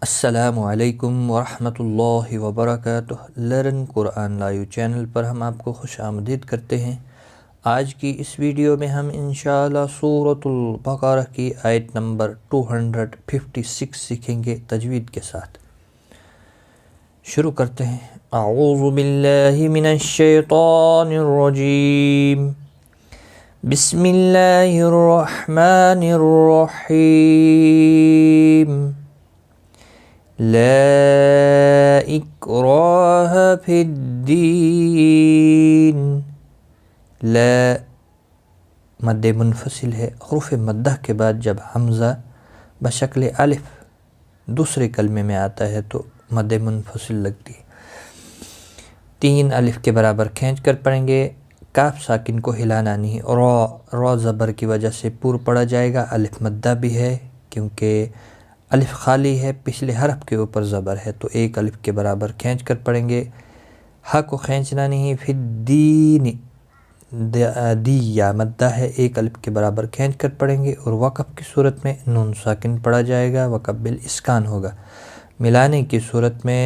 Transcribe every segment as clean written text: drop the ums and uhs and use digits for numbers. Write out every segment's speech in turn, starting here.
السلام علیکم ورحمۃ اللہ وبرکاتہ۔ لرن قرآن لائیو چینل پر ہم آپ کو خوش آمدید کرتے ہیں۔ آج کی اس ویڈیو میں ہم انشاءاللہ سورۃ البقرہ کی آیت نمبر 256 سیکھیں گے تجوید کے ساتھ۔ شروع کرتے ہیں۔ اعوذ باللہ من الشیطان الرجیم، بسم اللہ الرحمن الرحیم۔ لا اکراہ فی الدین۔ لا مد منفصل ہے، حروف مدہ کے بعد جب حمزہ بشکل الف دوسرے کلمے میں آتا ہے تو مد منفصل لگتی ہے۔ 3 الف کے برابر کھینچ کر پڑھیں گے۔ کاف ساکن کو ہلانا نہیں، را زبر کی وجہ سے پور پڑا جائے گا۔ الف مدہ بھی ہے کیونکہ الف خالی ہے، پچھلے حرف کے اوپر زبر ہے تو 1 الف کے برابر کھینچ کر پڑھیں گے۔ ہا کو کھینچنا نہیں، پھر دین دی یا مدہ ہے، 1 الف کے برابر کھینچ کر پڑھیں گے۔ اور وقف کی صورت میں نون ساکن پڑھا جائے گا، وقف بالاسکان ہوگا۔ ملانے کی صورت میں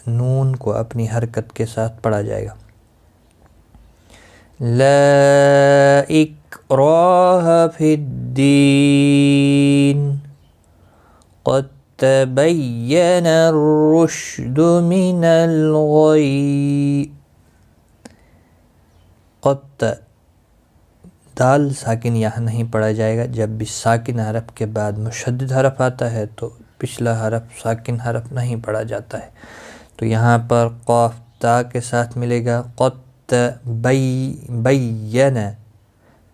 نون کو اپنی حرکت کے ساتھ پڑھا جائے گا۔ لا اکراہ فی الدین، قد تبین الرشد من الغی۔ قد دال ساکن یہاں نہیں پڑھا جائے گا۔ جب بھی ساکن حرف کے بعد مشدد حرف آتا ہے تو پچھلا حرف ساکن حرف نہیں پڑھا جاتا ہے، تو یہاں پر قاف تا کے ساتھ ملے گا۔ قد بین،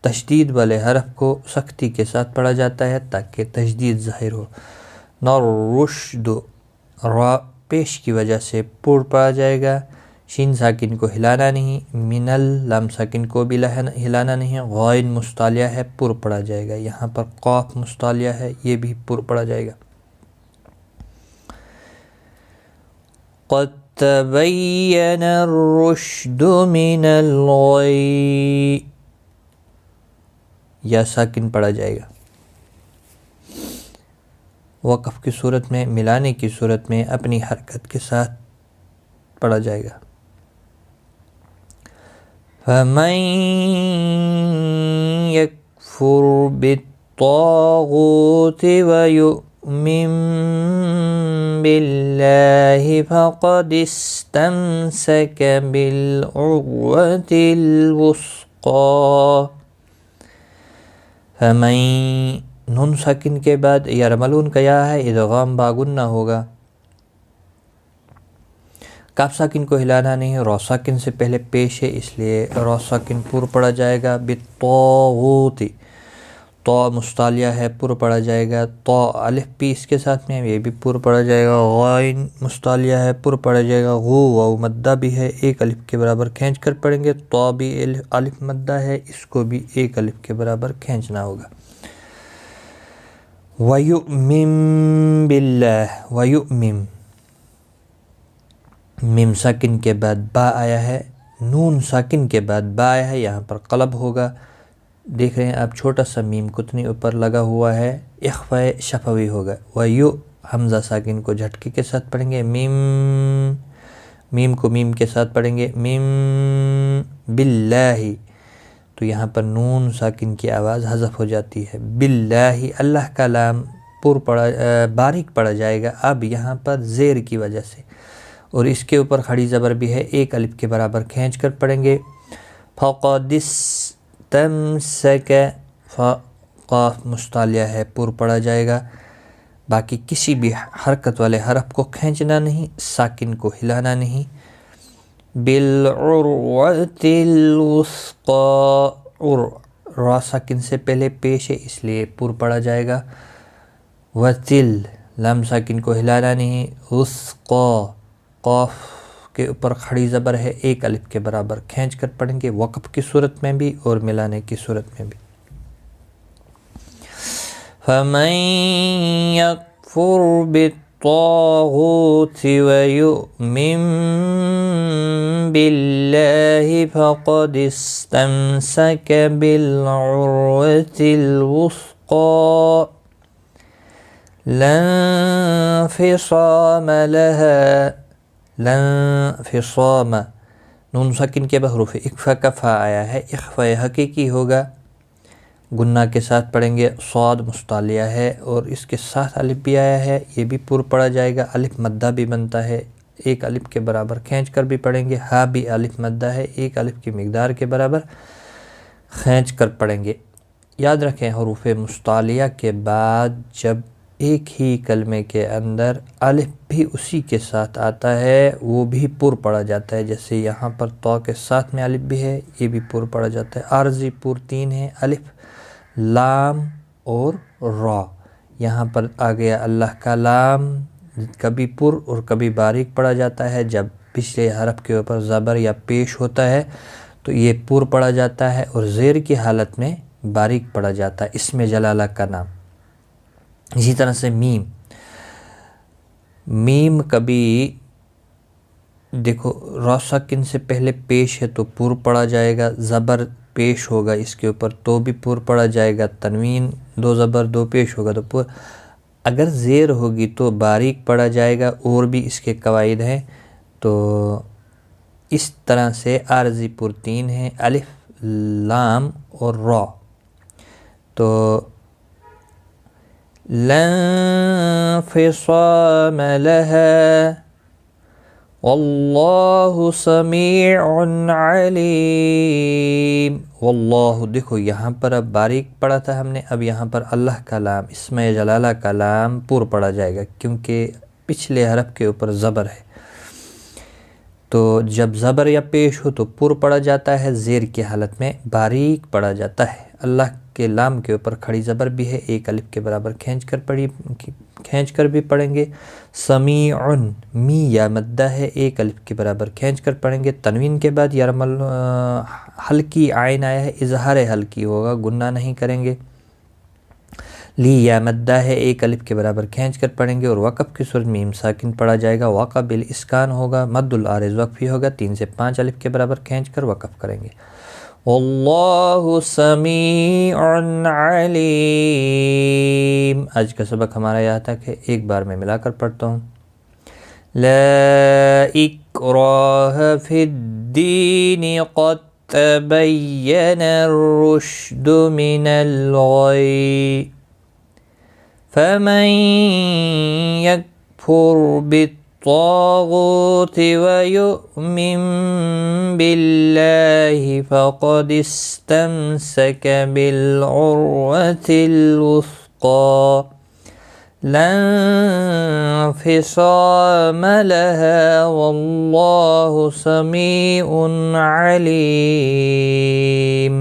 تشدید والے حرف کو سختی کے ساتھ پڑھا جاتا ہے تاکہ تشدید ظاہر ہو۔ نور رشد، را پیش کی وجہ سے پور پڑا جائے گا۔ شین ساکن کو ہلانا نہیں، منل لام ساکن کو بھی ہلانا نہیں۔ غائن مستعلیہ ہے، پور پڑا جائے گا۔ یہاں پر قاف مستعلیہ ہے، یہ بھی پور پڑا جائے گا۔ قد تبین الرشد من الغی، یا ساکن پڑا جائے گا۔ وقف کی صورت میں، ملانے کی صورت میں اپنی حرکت کے ساتھ پڑھا جائے گا۔ فَمَن يَكْفُرْ بِالطَّاغُوتِ وَيُؤْمِن بِاللَّهِ فَقَدِ اسْتَمْسَكَ بِالْعُرْوَةِ الْوُثْقَىٰ۔ فَمَن، نون ساکن کے بعد یرملون کا یا ہے، ادغام باغنہ ہوگا۔ کاف ساکن کو ہلانا نہیں، را ساکن سے پہلے پیش ہے اس لیے را ساکن پور پڑا جائے گا۔ بالطاغوت، طا مستعلیہ ہے، پور پڑا جائے گا۔ طا الف بھی اس کے ساتھ میں، یہ بھی پور پڑا جائے گا۔ غائن مستعلیہ ہے، پور پڑا جائے گا۔ غو واو مدہ بھی ہے، 1 الف کے برابر کھینچ کر پڑھیں گے۔ طا بھی الف مدہ ہے، اس کو بھی 1 الف کے برابر کھینچنا ہوگا۔ وَيُؤْمِن بِاللَّهِ، وَيُؤْمِن، میم ساکن کے بعد با آیا ہے، نون ساکن کے بعد با آیا ہے، یہاں پر قلب ہوگا۔ دیکھ رہے ہیں آپ، چھوٹا سا میم کتنی اوپر لگا ہوا ہے، اخفاء شفوی ہوگا۔ وَيُ، حمزہ ساکن کو جھٹکے کے ساتھ پڑھیں گے۔ میم کو میم کے ساتھ پڑھیں گے۔ میم باللہ، تو یہاں پر نون ساکن کی آواز حذف ہو جاتی ہے۔ باللہ، اللہ کا لام باریک پڑا جائے گا اب یہاں پر زیر کی وجہ سے، اور اس کے اوپر کھڑی زبر بھی ہے، 1 الف کے برابر کھینچ کر پڑھیں گے۔ فَقَدِ اسْتَمْسَكَ، قاف مستعلیہ ہے، پور پڑا جائے گا۔ باقی کسی بھی حرکت والے حرف کو کھینچنا نہیں، ساکن کو ہلانا نہیں۔ بِالْعُرْوَةِ الْوُثْقَىٰ، را ساکن سے پہلے پیش ہے اس لیے پور پڑا جائے گا۔ وَتِل، لام ساکن کو ہلانا نہیں۔ وثقیٰ، قاف کے اوپر کھڑی زبر ہے، 1 الف کے برابر کھینچ کر پڑھیں گے، وقف کی صورت میں بھی اور ملانے کی صورت میں بھی۔ فَمَن يَكْفُرْ بِالطَّاغُوتِ وَيُؤْمِن بِاللَّهِ فَقَدِ اسْتَمْسَكَ بِالْعُرْوَةِ الْوُثْقَىٰ، لا انفصام لها، لانفصام، نون ساکن کے بعد حروف اخفا کا فا آیا ہے، اخفا حقیقی ہوگا، گنہ کے ساتھ پڑھیں گے، صاد مستعلیہ ہے اور اس کے ساتھ الف بھی آیا ہے، یہ بھی پر پڑھا جائے گا، الف مدہ بھی بنتا ہے، ایک الف کے برابر کھینچ کر بھی پڑھیں گے، ہا بھی الف مدہ ہے، ایک الف کی مقدار کے برابر کھینچ کر پڑھیں گے۔ یاد رکھیں حروف مستعلیہ کے بعد جب ایک ہی کلمے کے اندر الف بھی اسی کے ساتھ آتا ہے وہ بھی پر پڑھا جاتا ہے، جیسے یہاں پر تو کے ساتھ میں الف بھی ہے، یہ بھی پر پڑھا جاتا ہے۔ عارضی پر تین ہیں، الف، لام اور را۔ یہاں پر آ گیا اللہ کا لام، کبھی پر اور کبھی باریک پڑھا جاتا ہے، جب پچھلے حرف کے اوپر زبر یا پیش ہوتا ہے تو یہ پر پڑھا جاتا ہے اور زیر کی حالت میں باریک پڑھا جاتا ہے، اسم جلالہ کا نام۔ اسی طرح سے میم، میم کبھی دیکھو را ساکن سے پہلے پیش ہے تو پر پڑھا جائے گا، زبر پیش ہوگا اس کے اوپر تو بھی پر پڑھا جائے گا، تنوین دو زبر دو پیش ہوگا تو پر، اگر زیر ہوگی تو باریک پڑھا جائے گا، اور بھی اس کے قواعد ہیں۔ تو اس طرح سے عارضی پر تین ہیں، الف، لام اور را۔ تو لن انفصام لها واللہ سمیع علیم، واللہ دیکھو یہاں پر اب باریک پڑھا تھا ہم نے، اب یہاں پر اللہ کا لام، اسم جلالہ کا لام پر پڑھا جائے گا کیونکہ پچھلے حرف کے اوپر زبر ہے، تو جب زبر یا پیش ہو تو پر پڑھا جاتا ہے، زیر کی حالت میں باریک پڑھا جاتا ہے۔ اللہ کے لام کے اوپر کھڑی زبر بھی ہے، ایک الف کے برابر کھینچ کر بھی پڑھیں گے۔ سمیعن، می یا مدہ ہے، ایک الف کے برابر کھینچ کر پڑھیں گے۔ تنوین کے بعد یرمل ہلکی عین آیا ہے، اظہار ہلکی ہوگا، گنہ نہیں کریں گے۔ لی یا مدہ ہے، ایک الف کے برابر کھینچ کر پڑھیں گے، اور وقف کی صورت میم ساکن پڑھا جائے گا، واقع بالاسکان ہوگا، مد العارض وقفی ہوگا، 3 سے 5 الف کے برابر کھینچ کر وقف کریں گے۔ واللہ سمیع علیم۔ آج کا سبق ہمارا یہاں تک ہے، ایک بار میں ملا کر پڑھتا ہوں۔ لا اکراہ فی الدین قد تبین الرشد من الغی، فمن یکفر بالطاغوت ویؤمن باللہ فقد استمسک بالعروة الوثقی لا انفصام لها واللہ سمیع علیم۔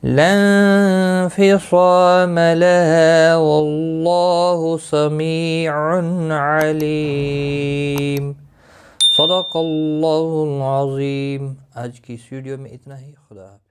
لا انفصام لها واللہ سمیع علیم۔ صدق اللہ العظیم۔ آج کی اس ویڈیو میں اتنا ہی، خدا حافظ۔